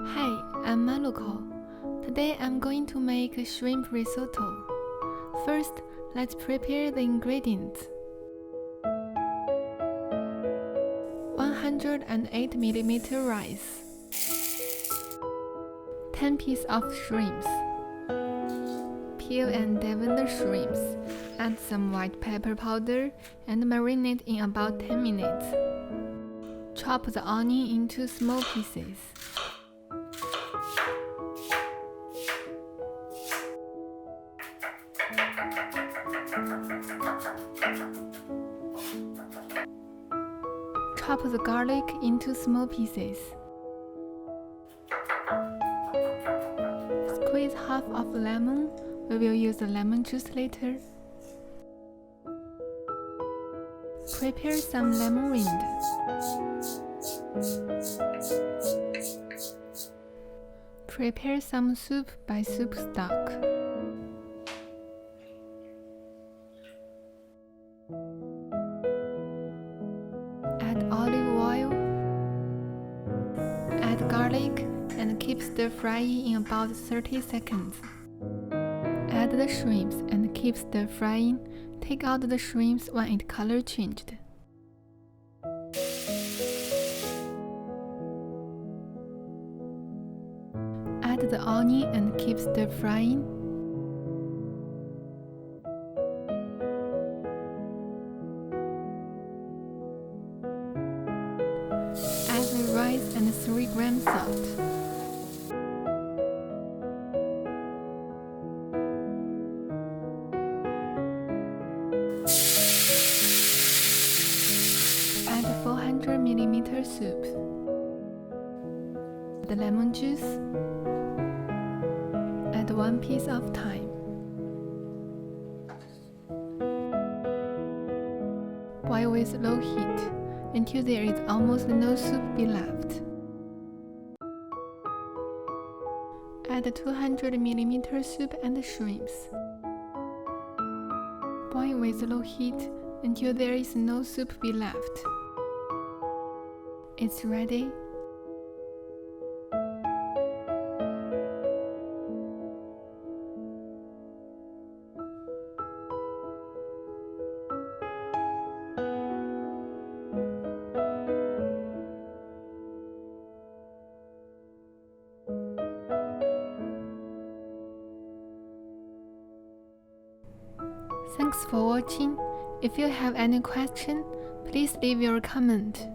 Hi, I'm Maluko. Today I'm going to make a shrimp risotto. First, let's prepare the ingredients. 108mm rice, 10 pieces of shrimps. Peel and devein the shrimps, add some white pepper powder and marinate in about 10 minutes. Chop the onion into small pieces. Chop the garlic into small pieces. Squeeze half of a lemon. We will use the lemon juice later. Prepare some lemon rind. Prepare some soup by soup stock. Add olive oil. Add garlic and keep stir-frying in about 30 seconds. Add the shrimps and keep stir-frying. Take out the shrimps when its color changed. Add the onion and keep stir-frying. Add the rice and 3 grams salt. Add 400mm soup. The lemon juice. Add 1 piece of thyme. Boil with low heat until there is almost no soup be left. Add 200mm soup and shrimps. Boil with low heat until there is no soup be left. It's ready. Thanks for watching. If you have any question, please leave your comment.